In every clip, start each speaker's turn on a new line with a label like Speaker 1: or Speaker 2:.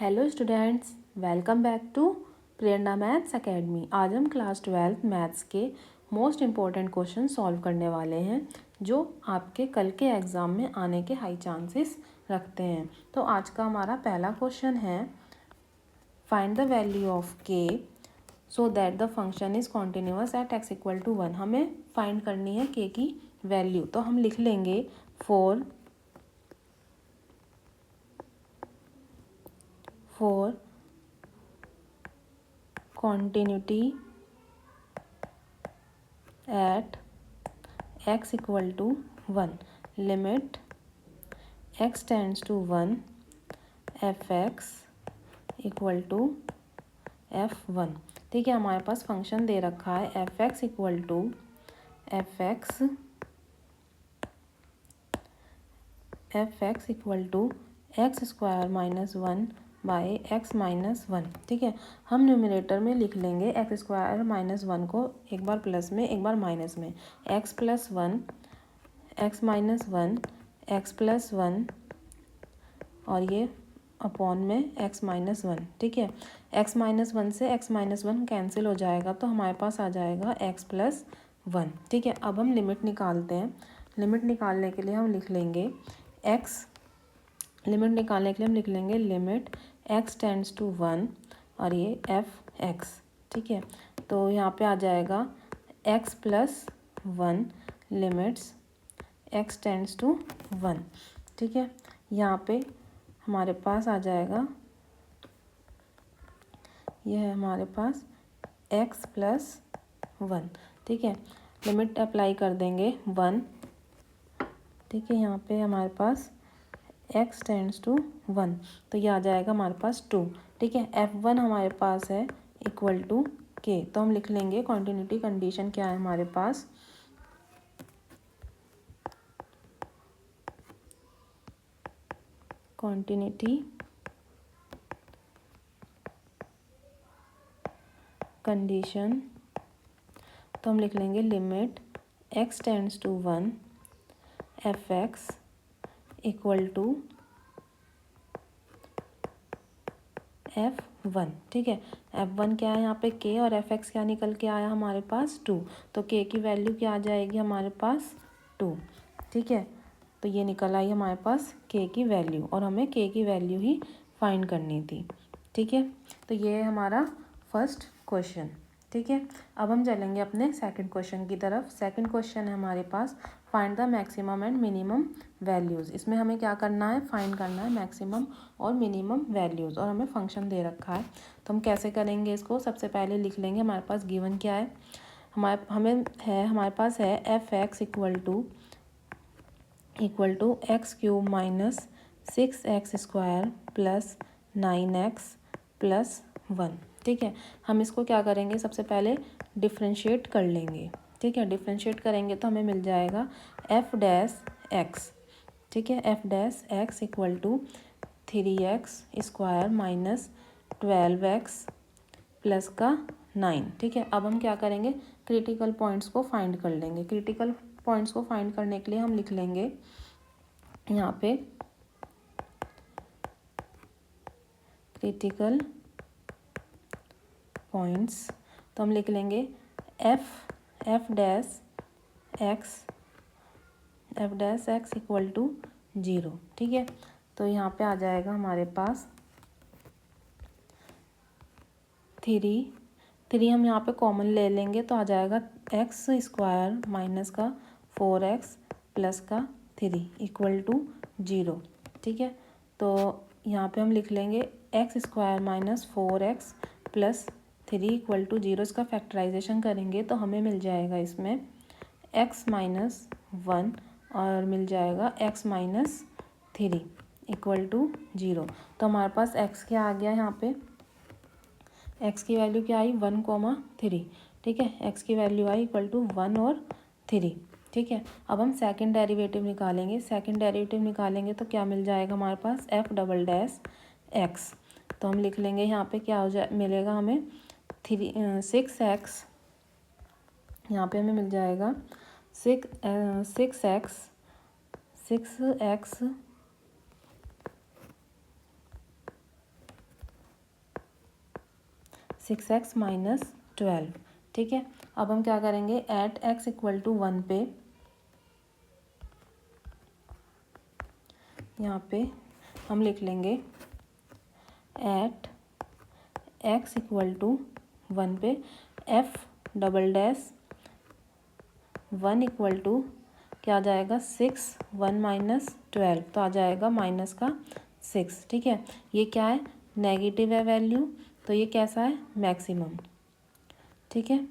Speaker 1: Hello students, welcome back to Prerna maths academy. आज हम class 12 maths के मोस्ट इम्पॉर्टेंट क्वेश्चन सॉल्व करने वाले हैं जो आपके कल के एग्ज़ाम में आने के हाई चांसेस रखते हैं। तो आज का हमारा पहला क्वेश्चन है, find the value of k so that the function is continuous at x = 1। हमें फाइंड करनी है के की वैल्यू। तो हम लिख लेंगे for continuity at x = 1 limit x tends to 1 fx = f1। ठीक है, हमारे पास फंक्शन दे रखा है fx = x² - 1/x-1। ठीक है, हम न्यूमरेटर में लिख लेंगे x² - 1 को एक बार प्लस में एक बार माइनस में, x+1 x-1 x+1 और ये अपॉन में x-1। ठीक है, x-1 से x-1 कैंसिल हो जाएगा तो हमारे पास आ जाएगा x+1। ठीक है, अब हम लिमिट निकालते हैं। लिमिट निकालने के लिए हम लिख लेंगे लिमिट x टेंड्स टू 1 और ये f(x). ठीक है, तो यहाँ पे आ जाएगा x+1 limits x tends to 1। ठीक है, यहाँ पे हमारे पास आ जाएगा, यह है हमारे पास x+1। ठीक है, लिमिट अप्लाई कर देंगे 1। ठीक है, यहाँ पे हमारे पास x टेंड्स टू 1 तो ये आ जाएगा हमारे पास 2। ठीक है, f1 हमारे पास है इक्वल टू k। तो हम लिख लेंगे कॉन्टिन्यूटी कंडीशन क्या है हमारे पास, कॉन्टिन्यूटी कंडीशन। तो हम लिख लेंगे limit x tends to 1 fx = f1। ठीक है, f1 क्या है यहाँ पे k और fx क्या निकल के आया हमारे पास 2। तो k की वैल्यू क्या आ जाएगी हमारे पास 2। ठीक है, तो ये निकल आई हमारे पास k की वैल्यू और हमें k की वैल्यू ही फाइंड करनी थी। ठीक है, तो ये है हमारा फर्स्ट क्वेश्चन। ठीक है, अब हम चलेंगे अपने सेकंड क्वेश्चन की तरफ। सेकंड क्वेश्चन है हमारे पास, find the maximum and minimum values. इसमें हमें क्या करना है, फाइंड करना है मैक्सिमम और मिनिमम वैल्यूज़ और हमें फंक्शन दे रखा है। तो हम कैसे करेंगे इसको, सबसे पहले लिख लेंगे हमारे पास गिवन क्या है। हमारे पास है f(x) = x³ - 6x² + 9x + 1। ठीक है, हम इसको क्या करेंगे, सबसे पहले डिफ्रेंशिएट कर लेंगे। ठीक है, डिफ्रेंशिएट करेंगे तो हमें मिल जाएगा f'(x). ठीक है, f'(x) = 3x² - 12x + 9। ठीक है, अब हम क्या करेंगे, क्रिटिकल पॉइंट्स को फाइंड कर लेंगे। क्रिटिकल पॉइंट्स को फाइंड करने के लिए हम लिख लेंगे यहाँ पे क्रिटिकल पॉइंट्स। तो हम लिख लेंगे f'(x) = 0। ठीक है, तो यहाँ पे आ जाएगा हमारे पास 3 हम यहाँ पे कॉमन ले लेंगे तो आ जाएगा x² - 4x + 3 = 0। ठीक है, तो यहाँ पे हम लिख लेंगे x² - 4x + 3 = 0। इसका फैक्टराइजेशन करेंगे तो हमें मिल जाएगा इसमें x - 1 और मिल जाएगा x - 3 = 0। तो हमारे पास x क्या आ गया, यहाँ पे x की वैल्यू क्या आई 1,3। ठीक है, x की वैल्यू आई = 1 और 3। ठीक है, अब हम सेकंड डेरिवेटिव निकालेंगे। सेकंड डेरिवेटिव निकालेंगे तो क्या मिल जाएगा हमारे पास f'(x). तो हम लिख लेंगे यहाँ पे क्या हो मिलेगा हमें 6x। यहाँ पे हमें मिल जाएगा 6x 6x माइनस 12। ठीक है, अब हम क्या करेंगे, एट x इक्वल टू 1 पे यहाँ पे हम लिख लेंगे एट x इक्वल टू 1 पे f double dash 1 equal to क्या आ जाएगा 6, 1 माइनस 12 तो आ जाएगा माइनस का 6। ठीक है, ये क्या है, नेगेटिव है वैल्यू, तो ये कैसा है, मैक्सिमम। ठीक है,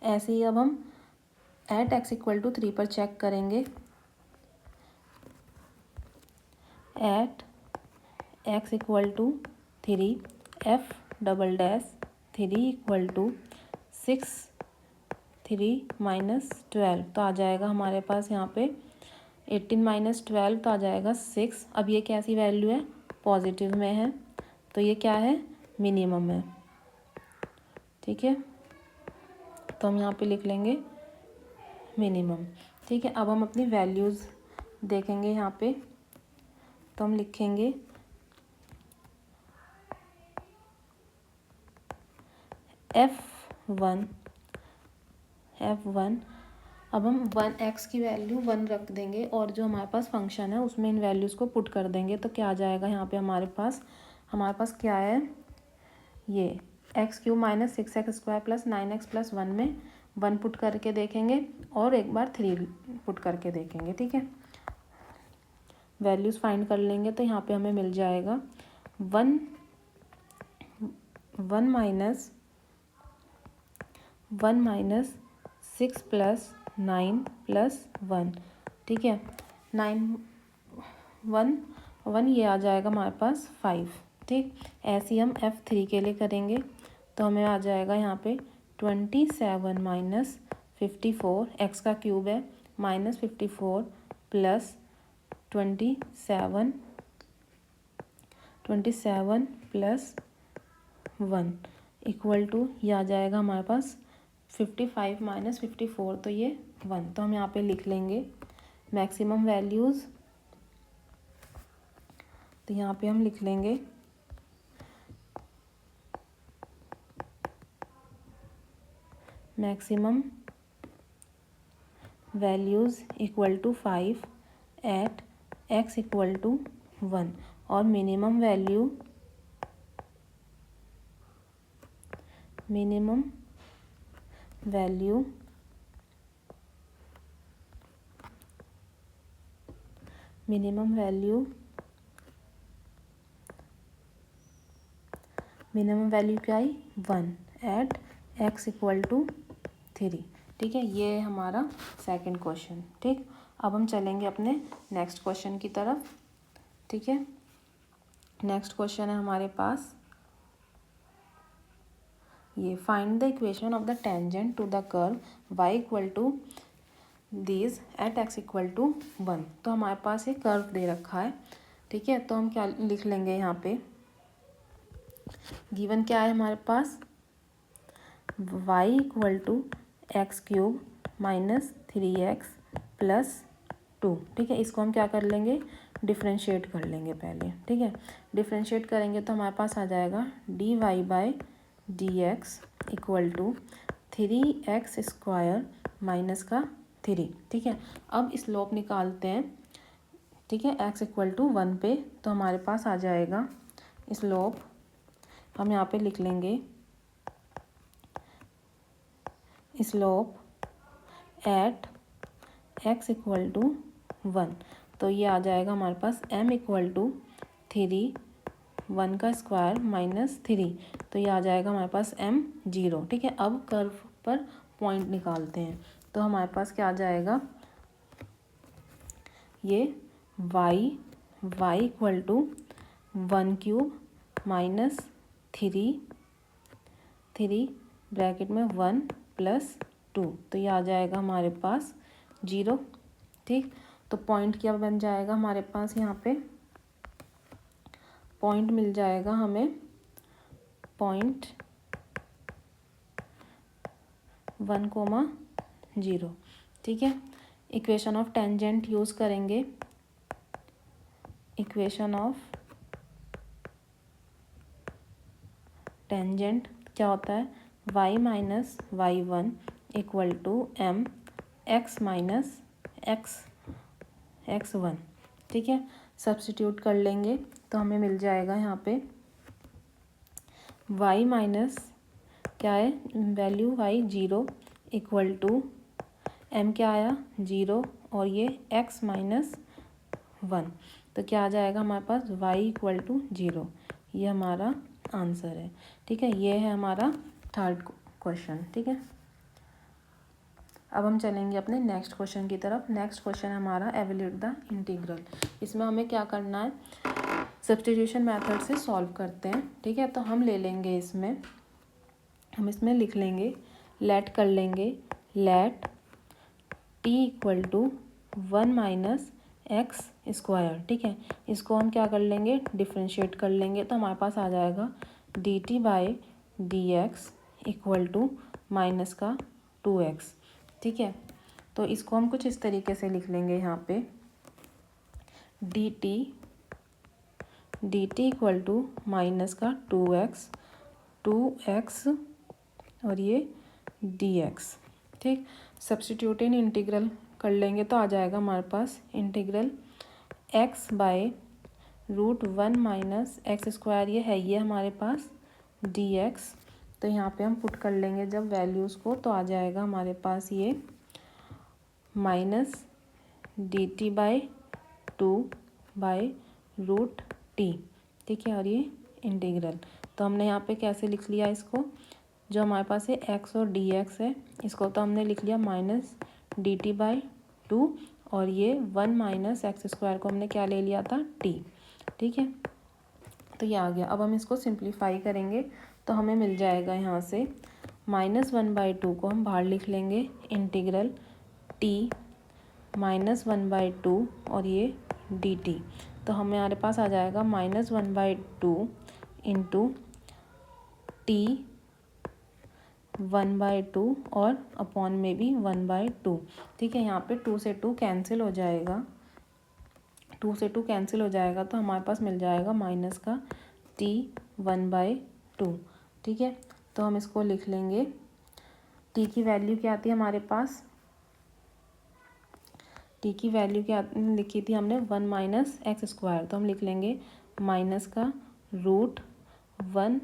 Speaker 1: ऐसे ही अब हम एट x इक्वल टू 3 पर चेक करेंगे। At x equal to 3 f double dash 3 equal to 6, 3 minus 12 तो आ जाएगा हमारे पास यहाँ पे 18 माइनस 12 तो आ जाएगा 6। अब ये कैसी वैल्यू है, पॉजिटिव में है, तो ये क्या है, मिनिमम है। ठीक है, तो हम यहाँ पे लिख लेंगे मिनिमम। ठीक है, अब हम अपनी वैल्यूज़ देखेंगे यहाँ पे, तो हम लिखेंगे F1 अब हम 1x की वैल्यू 1 रख देंगे और जो हमारे पास फंक्शन है उसमें इन वैल्यूज़ को पुट कर देंगे, तो क्या आ जाएगा यहाँ पे हमारे पास क्या है, ये x³ minus 6x square plus 9x plus 1 में 1 पुट करके देखेंगे और एक बार 3 पुट करके देखेंगे। ठीक है, वैल्यूज़ फाइंड कर लेंगे, तो यहाँ पे हमें मिल जाएगा 1 माइनस 6 प्लस 9 प्लस 1। ठीक है, 1 ये आ जाएगा हमारे पास 5। ठीक, ऐसे ही हम F3 के लिए करेंगे, तो हमें आ जाएगा यहाँ पे 27 माइनस 54, x का क्यूब है, minus 54 plus 27 plus 1 equal to ये आ जाएगा हमारे पास 55 माइनस 54, तो ये 1। तो हम यहाँ पे लिख लेंगे मैक्सिमम वैल्यूज़, तो यहाँ पे हम लिख लेंगे maximum values equal to 5 at x equal to 1 और मिनिमम वैल्यू क्या आई, 1 एट x इक्वल टू 3। ठीक है, ये है हमारा सेकंड क्वेश्चन। ठीक, अब हम चलेंगे अपने नेक्स्ट क्वेश्चन की तरफ। ठीक है, नेक्स्ट क्वेश्चन है हमारे पास ये, find the equation of the tangent to the curve y equal to these at x equal to 1। तो हमारे पास ये कर्व दे रखा है। ठीक है, तो हम क्या लिख लेंगे, यहाँ पे गिवन क्या है हमारे पास, y equal to x³ minus 3x plus 2। ठीक है, इसको हम क्या कर लेंगे, डिफ्रेंशिएट कर लेंगे पहले। ठीक है, डिफ्रेंशिएट करेंगे तो हमारे पास आ जाएगा dy/dx equal to 3x square minus का 3। ठीक है, अब स्लोप निकालते हैं। ठीक है, x इक्वल टू 1 पे, तो हमारे पास आ जाएगा स्लोप, हम यहाँ पे लिख लेंगे slope at x equal to 1, तो ये आ जाएगा हमारे पास m इक्वल टू 3, 1 का स्क्वायर माइनस 3, तो ये आ जाएगा हमारे पास m 0। ठीक है, अब कर्व पर पॉइंट निकालते हैं, तो हमारे पास क्या आ जाएगा, ये y equal to 1³ minus 3 bracket में 1 प्लस 2, तो ये आ जाएगा हमारे पास 0। ठीक, तो पॉइंट क्या बन जाएगा हमारे पास, यहाँ पे पॉइंट मिल जाएगा हमें 0.1, 0। ठीक है, इक्वेशन ऑफ टेंजेंट यूज़ करेंगे, इक्वेशन ऑफ टेंजेंट क्या होता है, y minus y1 equal to m x minus x1। ठीक है, सब्स्टिट्यूट कर लेंगे तो हमें मिल जाएगा यहाँ पे y माइनस क्या है, value y 0 equal to m क्या आया 0 और ये x माइनस 1। तो क्या आ जाएगा हमारे पास y इक्वल टू 0। ये हमारा आंसर है। ठीक है, ये है हमारा थर्ड क्वेश्चन। ठीक है, अब हम चलेंगे अपने नेक्स्ट क्वेश्चन की तरफ। नेक्स्ट क्वेश्चन है हमारा एवेल्यूट द इंटीग्रल। इसमें हमें क्या करना है, सब्स्टिट्यूशन मेथड से सॉल्व करते हैं। ठीक है, तो हम ले लेंगे हम इसमें लिख लेंगे, लेट कर लेंगे, let t equal to 1 minus x square. ठीक है, इसको हम क्या कर लेंगे, डिफ्रेंशिएट कर लेंगे तो हमारे पास आ जाएगा d t by d x equal to minus का 2x। ठीक है, तो इसको हम कुछ इस तरीके से लिख लेंगे यहाँ पे d t equal to minus का 2x और ये dx। ठीक, सब्स्टिट्यूट इन इंटीग्रल कर लेंगे तो आ जाएगा हमारे पास integral x by √1 minus x square, ये हमारे पास dx। तो यहाँ पे हम पुट कर लेंगे जब वैल्यूज़ को, तो आ जाएगा हमारे पास ये minus D t by 2 by √t। ठीक है, और ये इंटीग्रल, तो हमने यहाँ पे कैसे लिख लिया इसको, जो हमारे पास है x और dx है, इसको तो हमने लिख लिया माइनस डी टी बाई 2 और ये 1 माइनस एक्स स्क्वायर को हमने क्या ले लिया था t। ठीक है, तो ये आ गया। अब हम इसको सिंप्लीफाई करेंगे तो हमें मिल जाएगा यहाँ से -1/2 को हम बाहर लिख लेंगे, इंटीग्रल t -1/2 और ये dt। तो हमारे पास आ जाएगा -1/2 इंटू t 1/2 और अपॉन में भी 1/2। ठीक है, यहाँ पे 2 से 2 कैंसिल हो जाएगा, 2 से 2 कैंसिल हो जाएगा तो हमारे पास मिल जाएगा माइनस का t 1/2। ठीक है, तो हम इसको लिख लेंगे, t की वैल्यू क्या आती है हमारे पास, t की वैल्यू क्या लिखी थी हमने 1 माइनस एक्स स्क्वायर, तो हम लिख लेंगे माइनस का √1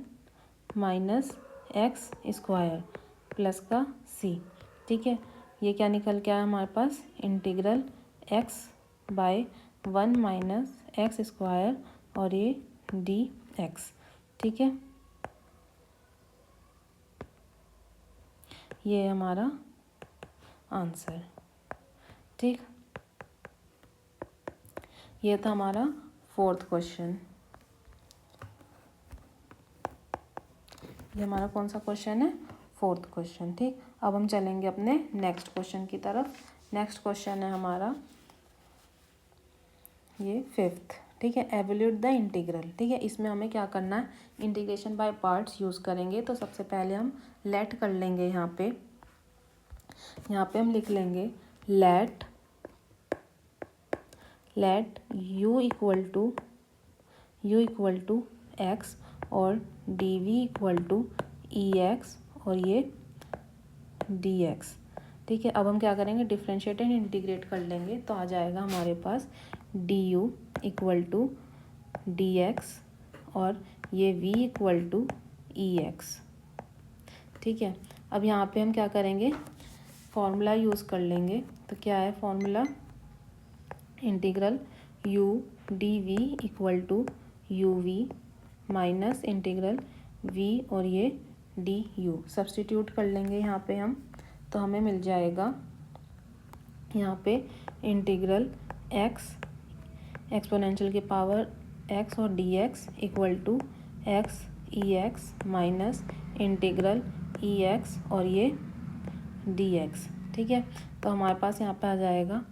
Speaker 1: माइनस एक्स स्क्वायर प्लस का c। ठीक है, ये क्या निकल के आया हमारे पास, integral x by 1 minus x square और ये dx। ठीक है, ये हमारा आंसर। ठीक, ये था हमारा फोर्थ क्वेश्चन। ये हमारा कौन सा क्वेश्चन है, फोर्थ क्वेश्चन। ठीक, अब हम चलेंगे अपने नेक्स्ट क्वेश्चन की तरफ। नेक्स्ट क्वेश्चन है हमारा ये फिफ्थ। ठीक है, एवेल्यूट द इंटीग्रल। ठीक है, इसमें हमें क्या करना है, इंटीग्रेशन बाय पार्ट्स यूज़ करेंगे। तो सबसे पहले हम लेट कर लेंगे, यहाँ पे हम लिख लेंगे let u equal to x और dv इक्वल टू ex और ये dx। ठीक है, अब हम क्या करेंगे, डिफ्रेंशिएट एंड इंटीग्रेट कर लेंगे तो आ जाएगा हमारे पास du इक्वल टू dx और ये v इक्वल टू ex। ठीक है, अब यहाँ पे हम क्या करेंगे, फॉर्मूला यूज़ कर लेंगे। तो क्या है formula, integral u dv equal to uv minus integral v और ये du। सब्स्टिट्यूट कर लेंगे यहाँ पे हम, तो हमें मिल जाएगा यहाँ पे इंटीग्रल x एक्सपोनेंशियल के पावर x और dx equal to x ex minus integral ex और ये dx। ठीक है, तो हमारे पास यहाँ पे आ जाएगा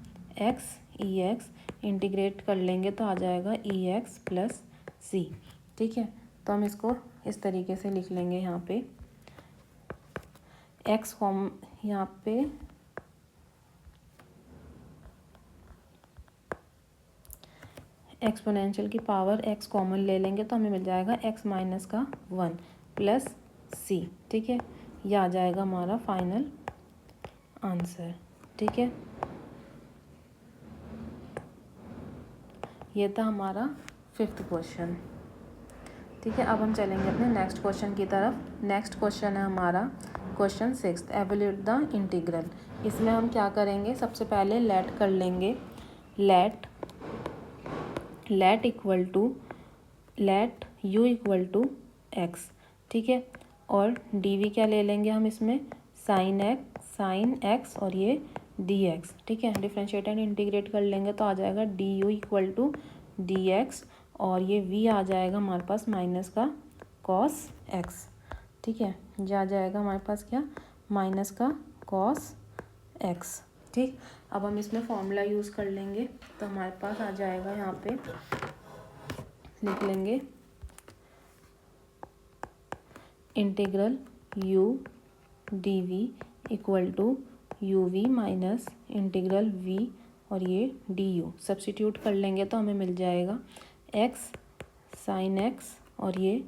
Speaker 1: x ex, इंटीग्रेट कर लेंगे तो आ जाएगा ex प्लस c। ठीक है, तो हम इसको इस तरीके से लिख लेंगे, यहाँ पे x कॉम, यहाँ पे एक्सपोनेंशियल की पावर x कॉमन ले लेंगे तो हमें मिल जाएगा x माइनस का 1 प्लस सी। ठीक है, ये आ जाएगा हमारा फाइनल आंसर। ठीक है, ये था हमारा 5th क्वेश्चन। ठीक है, अब हम चलेंगे अपने नेक्स्ट क्वेश्चन की तरफ। नेक्स्ट क्वेश्चन है हमारा question 6th, evaluate the integral. इसमें हम क्या करेंगे, सबसे पहले लेट कर लेंगे। Let equal to let u equal to x. ठीक है, और डी वी क्या ले लेंगे हम इसमें, साइन एक्स और ये डी एक्स। ठीक है, डिफ्रेंशिएट एंड इंटीग्रेट कर लेंगे तो आ जाएगा d u equal to d x, और ये v आ जाएगा हमारे पास माइनस का कॉस एक्स। ठीक है, ये आ जाएगा हमारे पास क्या, माइनस का कॉस एक्स। ठीक, अब हम इसमें फॉर्मूला यूज़ कर लेंगे तो हमारे पास आ जाएगा, यहाँ पे लिख लेंगे integral u d v equal to u v minus integral v और ये डी यू। सब्स्टिट्यूट कर लेंगे तो हमें मिल जाएगा x साइन एक्स और ये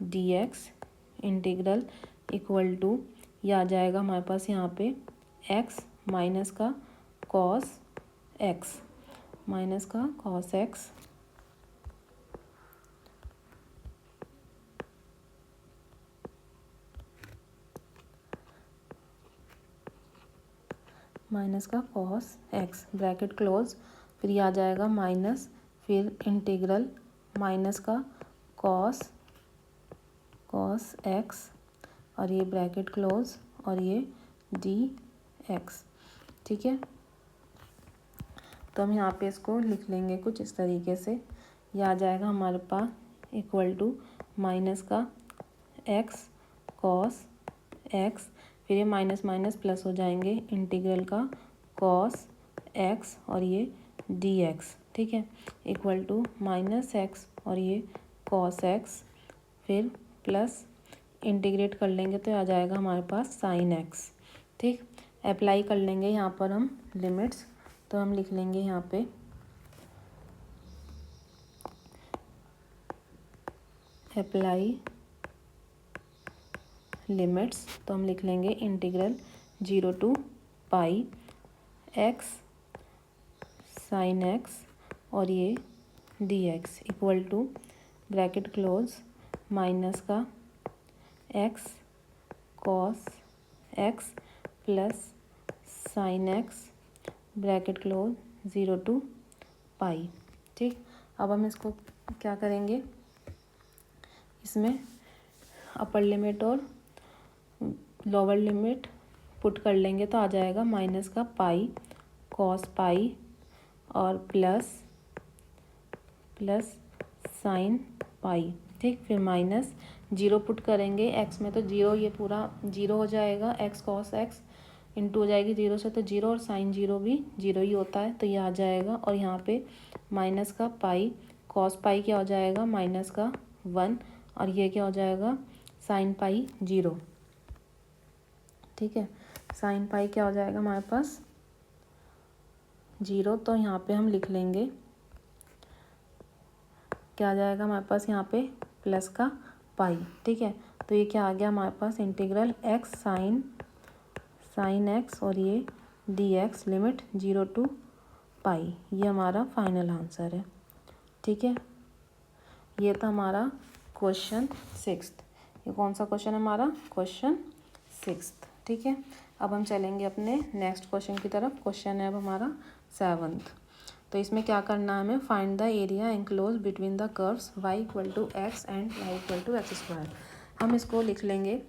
Speaker 1: d x integral equal to, ये आ जाएगा हमारे पास यहाँ पे x माइनस का कॉस एक्स, माइनस का कॉस एक्स माइनस का कॉस एक्स, ब्रैकेट क्लोज, फिर ये आ जाएगा माइनस, फिर इंटीग्रल माइनस का कॉस एक्स और ये ब्रैकेट क्लोज और ये डी एक्स। ठीक है, तो हम यहाँ पे इसको लिख लेंगे कुछ इस तरीके से। ये आ जाएगा हमारे पास इक्वल टू माइनस का एक्स कॉस एक्स, फिर ये माइनस माइनस प्लस हो जाएंगे, इंटीग्रल का कॉस एक्स और ये डी एक्स। ठीक है, इक्वल टू माइनस एक्स और ये कॉस एक्स, फिर प्लस इंटीग्रेट कर लेंगे तो आ जाएगा हमारे पास साइन एक्स। ठीक, अप्लाई कर लेंगे यहाँ पर हम लिमिट्स, तो हम लिख लेंगे यहाँ पे अप्लाई लिमिट्स, तो हम लिख लेंगे integral 0 to pi x sine x और ये d x equal to bracket close minus का x cos x plus sine x bracket close 0 to pi. ठीक, अब हम इसको क्या करेंगे, इसमें अपर लिमिट और लोअर लिमिट पुट कर लेंगे तो आ जाएगा माइनस का पाई कॉस पाई और प्लस साइन पाई। ठीक, फिर माइनस 0 पुट करेंगे एक्स में तो 0, ये पूरा 0 हो जाएगा, एक्स कॉस एक्स इंटू हो जाएगी 0 से तो 0 और साइन 0 भी 0 ही होता है तो ये आ जाएगा, और यहाँ पे माइनस का पाई कॉस पाई क्या हो जाएगा, माइनस का 1 और ये क्या हो जाएगा साइन पाई 0। ठीक है, साइन पाई क्या हो जाएगा हमारे पास 0, तो यहाँ पे हम लिख लेंगे क्या आ जाएगा हमारे पास यहाँ पे प्लस का पाई। ठीक है, तो ये क्या आ गया हमारे पास इंटीग्रल एक्स साइन एक्स और ये डी एक्स लिमिट 0 टू पाई, ये हमारा फाइनल आंसर है। ठीक है, ये था हमारा क्वेश्चन 6th। ये कौन सा क्वेश्चन है हमारा, क्वेश्चन 6th। ठीक है, अब हम चलेंगे अपने नेक्स्ट क्वेश्चन की तरफ। क्वेश्चन है अब हमारा 7th। तो इसमें क्या करना है हमें, find the area enclose between the curves y equal to x and y equal to x square. हम इसको लिख लेंगे,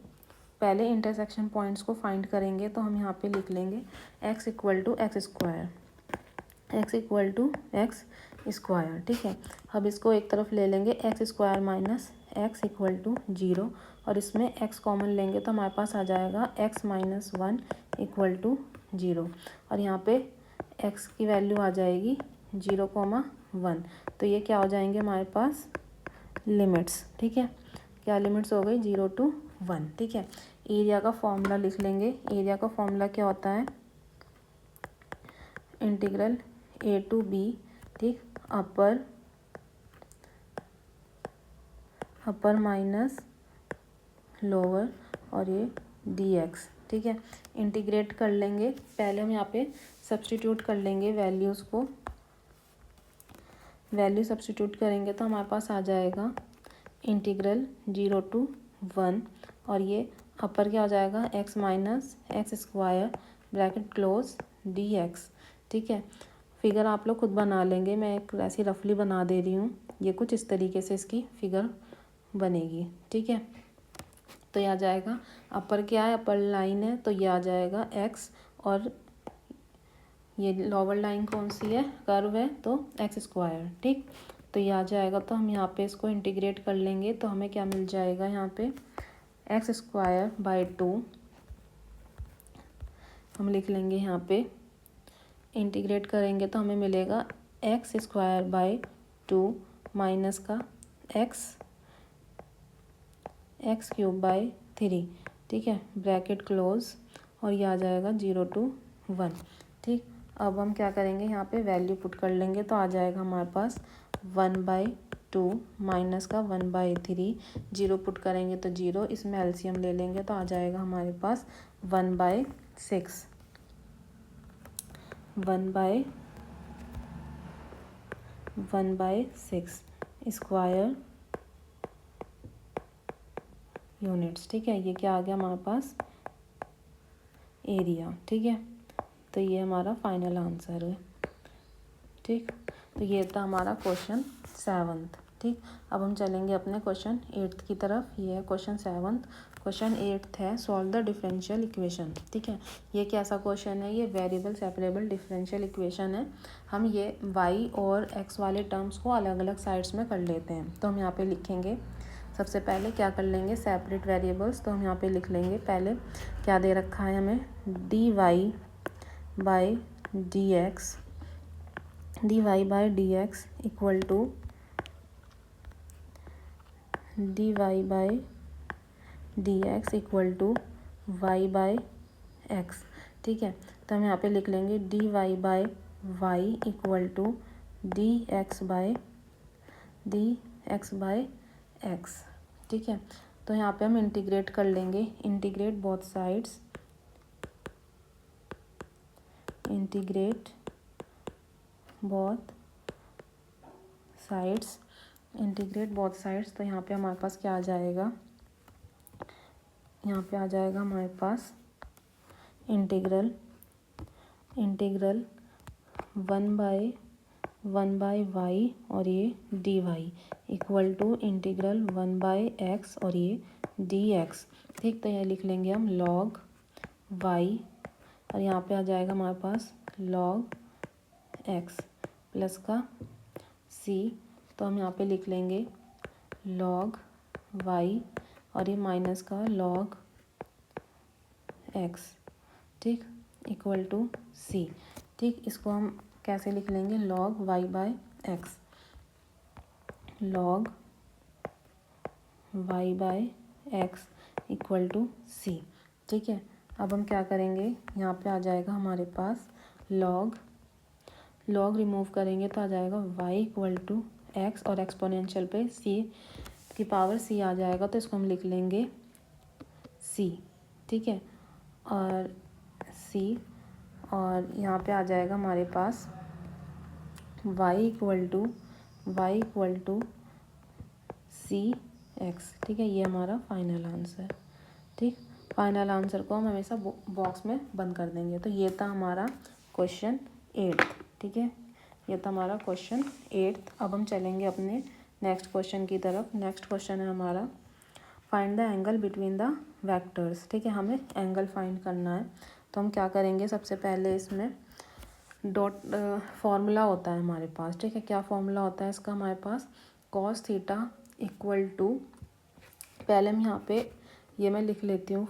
Speaker 1: पहले इंटरसेक्शन पॉइंट्स को फाइंड करेंगे तो हम यहाँ पे लिख लेंगे x equal to x square, x equal to x square. ठीक है, अब इसको एक तरफ ले लेंगे x square minus x equal to 0, और इसमें x कॉमन लेंगे तो हमारे पास आ जाएगा x माइनस 1 इक्वल टू 0, और यहाँ पे x की वैल्यू आ जाएगी 0,1। तो ये क्या हो जाएंगे हमारे पास लिमिट्स। ठीक है, क्या लिमिट्स हो गई 0 टू 1। ठीक है, एरिया का फॉर्मूला लिख लेंगे। एरिया का फॉर्मूला क्या होता है, इंटीग्रल a टू b। ठीक, अपर माइनस लोअर और ये dx, ठीक है। इंटीग्रेट कर लेंगे, पहले हम यहाँ पे सब्स्टिट्यूट कर लेंगे वैल्यूज़ को। वैल्यू सब्स्टिट्यूट करेंगे तो हमारे पास आ जाएगा इंटीग्रल 0 to 1 और ये अपर क्या हो जाएगा x minus x square bracket close dx, ठीक है। फिगर आप लोग खुद बना लेंगे, मैं एक ऐसी रफली बना दे रही हूँ। ये कुछ इस तरीके से इसकी फिगर बनेगी, ठीक है। तो ये आ जाएगा अपर क्या है, अपर लाइन है तो ये आ जाएगा x और ये लोअर लाइन कौन सी है, कर्व है तो एक्स स्क्वायर, ठीक। तो ये आ जाएगा, तो हम यहाँ पे इसको इंटीग्रेट कर लेंगे तो हमें क्या मिल जाएगा यहाँ पे एक्स स्क्वायर बाई 2 हम लिख लेंगे यहाँ पे। इंटीग्रेट करेंगे तो हमें मिलेगा एक्स स्क्वायर बाई 2 माइनस का एक्स क्यूब बाई 3, ठीक है, ब्रैकेट क्लोज और ये आ जाएगा 0 to 1, ठीक। अब हम क्या करेंगे यहाँ पे वैल्यू पुट कर लेंगे तो आ जाएगा हमारे पास 1/2 माइनस का 1/3, 0 पुट करेंगे तो 0, इसमें एलसीएम ले लेंगे तो आ जाएगा हमारे पास 1/6 स्क्वायर यूनिट्स, ठीक है। ये क्या आ गया हमारे पास एरिया, ठीक है। तो ये हमारा फाइनल आंसर है, ठीक। तो ये था हमारा क्वेश्चन 7th, ठीक। अब हम चलेंगे अपने क्वेश्चन 8th की तरफ। ये है क्वेश्चन 7th। क्वेश्चन 8th है सॉल्व द डिफरेंशियल इक्वेशन, ठीक है। ये कैसा क्वेश्चन है, ये वेरिएबल सेपरेबल डिफरेंशियल इक्वेशन है। हम ये y और x वाले टर्म्स को अलग अलग साइड्स में कर लेते हैं। तो हम यहाँ पे लिखेंगे, सबसे पहले क्या कर लेंगे सेपरेट वेरिएबल्स। तो हम यहाँ पे लिख लेंगे, पहले क्या दे रखा है हमें dy by dx equal to y by x, ठीक है। तो हम यहाँ पे लिख लेंगे dy by y equal to dx by x, ठीक है। तो यहाँ पे हम इंटीग्रेट कर लेंगे, integrate both sides, integrate both sides. तो यहाँ पे हमारे पास क्या आ जाएगा, यहाँ पे आ जाएगा हमारे पास इंटीग्रल 1/y और ये dy equal to integral 1/x और ये dx, ठीक। तो ये लिख लेंगे हम log y और यहाँ पे आ जाएगा हमारे पास log x प्लस का c। तो हम यहाँ पे लिख लेंगे log y और ये माइनस का log x, ठीक, इक्वल टू c, ठीक। इसको हम कैसे लिख लेंगे log y by x, log y by x equal to c, ठीक है। अब हम क्या करेंगे, यहाँ पे आ जाएगा हमारे पास log रिमूव करेंगे तो आ जाएगा y इक्वल टू x और एक्सपोनेंशियल पे c की पावर c आ जाएगा तो इसको हम लिख लेंगे c, ठीक है, और c और यहाँ पे आ जाएगा हमारे पास y इक्वल टू cx, ठीक है। ये हमारा फाइनल आंसर, ठीक। फाइनल आंसर को हम हमेशा बॉक्स में बंद कर देंगे। तो ये था हमारा क्वेश्चन 8, ठीक है। ये था हमारा क्वेश्चन 8। अब हम चलेंगे अपने नेक्स्ट क्वेश्चन की तरफ। नेक्स्ट क्वेश्चन है हमारा find the angle between the vectors, ठीक है। हमें एंगल फाइंड करना है। तो हम क्या करेंगे, सबसे पहले इसमें डॉट फॉर्मूला होता है हमारे पास, ठीक है। क्या फॉर्मूला होता है इसका हमारे पास, cos थीटा इक्वल टू, पहले हम यहाँ पे ये मैं लिख लेती हूँ,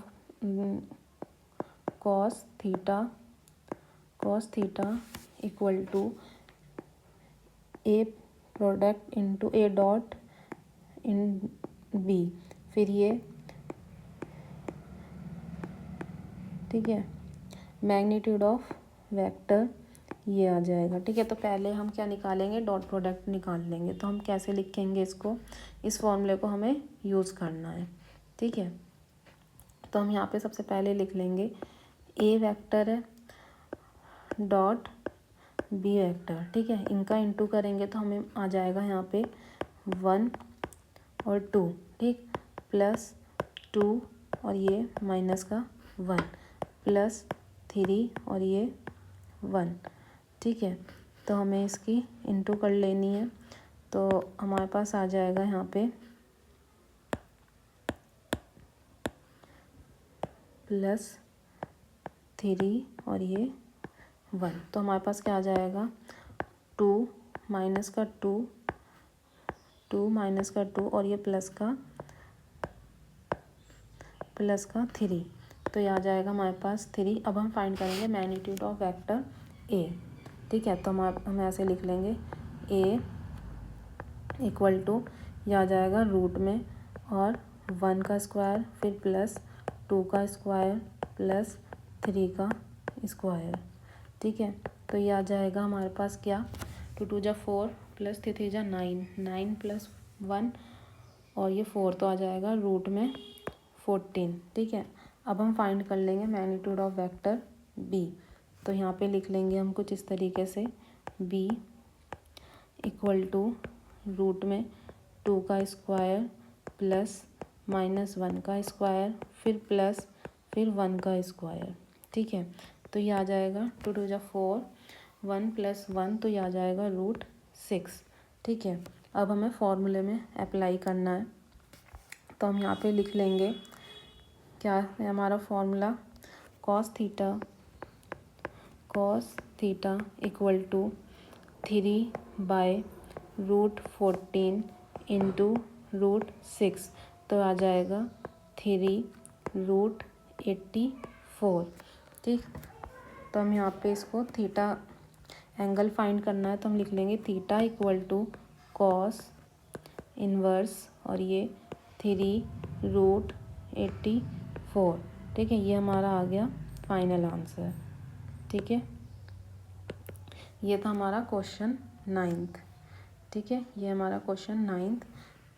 Speaker 1: cos theta equal to a product into a dot in b, फिर ये, ठीक है, मैग्नीट्यूड ऑफ वेक्टर ये आ जाएगा, ठीक है। तो पहले हम क्या निकालेंगे, डॉट प्रोडक्ट निकाल लेंगे। तो हम कैसे लिखेंगे इसको, इस फॉर्मूले को हमें यूज़ करना है, ठीक है। तो हम यहाँ पे सबसे पहले लिख लेंगे ए वेक्टर है डॉट बी वेक्टर, ठीक है। इनका इंटू करेंगे तो हमें आ जाएगा यहाँ पे 1 और 2, ठीक, प्लस 2 और ये माइनस का 1 प्लस 3 और ये 1, ठीक है। तो हमें इसकी इंटू कर लेनी है, तो हमारे पास आ जाएगा यहाँ पे प्लस 3 और ये 1। तो हमारे पास क्या आ जाएगा 2 माइनस का 2 माइनस का 2 और ये प्लस का 3। तो ये आ जाएगा हमारे पास 3। अब हम फाइंड करेंगे मैग्नीट्यूड ऑफ वेक्टर ए, ठीक है। तो हम ऐसे लिख लेंगे ए इक्वल टू, यह आ जाएगा रूट में और 1 का स्क्वायर फिर प्लस 2 का स्क्वायर प्लस 3 का स्क्वायर, ठीक है। तो ये आ जाएगा हमारे पास क्या 2 2 जा 4 प्लस 3 3 जा 9, 9 प्लस 1 और ये 4, तो आ जाएगा रूट में 14, ठीक है। अब हम फाइंड कर लेंगे मैग्नीट्यूड ऑफ वेक्टर बी। तो यहाँ पे लिख लेंगे हम कुछ इस तरीके से बी इक्वल टू रूट में 2 का स्क्वायर प्लस -1 का स्क्वायर फिर प्लस फिर 1 का स्क्वायर, ठीक है। तो ये आ जाएगा 2 2 जा 4, 1 प्लस 1, तो ये आ जाएगा रूट 6, ठीक है। अब हमें फॉर्मूले में अप्लाई करना है, तो हम यहाँ पे लिख लेंगे क्या है हमारा formula cos theta equal to 3/√14 into √6, तो आ जाएगा 3√84, ठीक। तो हम यहाँ पे इसको थीटा एंगल फाइंड करना है, तो हम लिख लेंगे theta equal to cos inverse और ये 3√84, ठीक है। ये हमारा आ गया फाइनल आंसर, ठीक है। ये था हमारा क्वेश्चन 9th, ठीक है। ये हमारा क्वेश्चन 9th।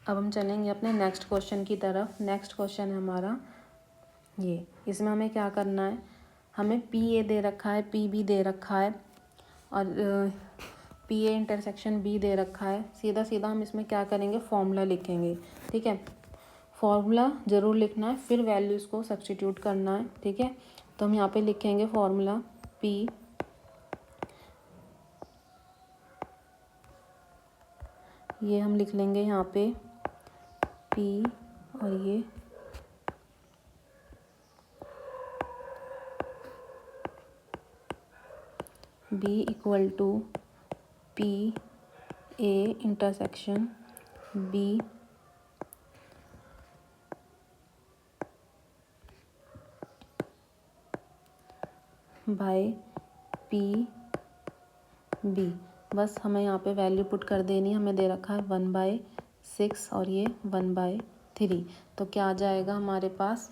Speaker 1: अब हम चलेंगे अपने नेक्स्ट क्वेश्चन की तरफ। नेक्स्ट क्वेश्चन है हमारा ये, इसमें हमें क्या करना है, हमें पी ए दे रखा है, पी बी दे रखा है और पी ए इंटरसेक्शन बी दे रखा है। सीधा सीधा हम इसमें क्या करेंगे फॉर्मूला लिखेंगे, ठीक है। फॉर्मूला ज़रूर लिखना है, फिर वैल्यूज़ को सब्स्टिट्यूट करना है, ठीक है। तो हम यहाँ पे लिखेंगे फॉर्मूला पी ये हम लिख लेंगे यहाँ पे पी और ये B equal to P A intersection B by P B. बस हमें यहाँ पे वैल्यू पुट कर देनी है। हमें दे रखा है 1/6 और ये 1/3, तो क्या आ जाएगा हमारे पास,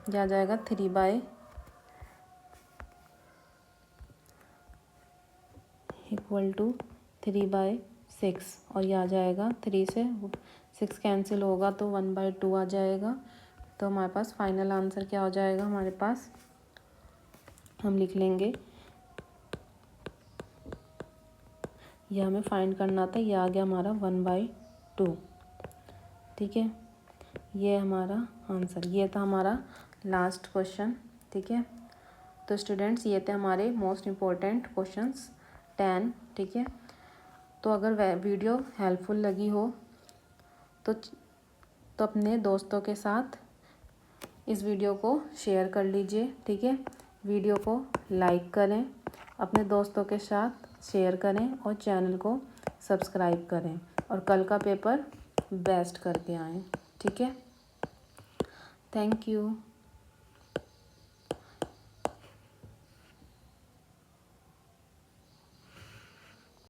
Speaker 1: क्या आ जाएगा 3 इक्वल टू 3/6 और ये आ जाएगा 3 से 6 कैंसिल होगा तो 1/2 आ जाएगा। तो हमारे पास फाइनल आंसर क्या हो जाएगा, हमारे पास हम लिख लेंगे, यह हमें फाइंड करना था, यह आ गया हमारा 1/2, ठीक है। ये हमारा आंसर, ये था हमारा लास्ट क्वेश्चन, ठीक है। तो स्टूडेंट्स ये थे हमारे मोस्ट इम्पोर्टेंट क्वेश्चंस 10, ठीक है। तो अगर वीडियो हेल्पफुल लगी हो तो अपने दोस्तों के साथ इस वीडियो को शेयर कर लीजिए, ठीक है। वीडियो को लाइक करें, अपने दोस्तों के साथ शेयर करें और चैनल को सब्सक्राइब करें और कल का पेपर बेस्ट करके आएँ, ठीक है। Thank you.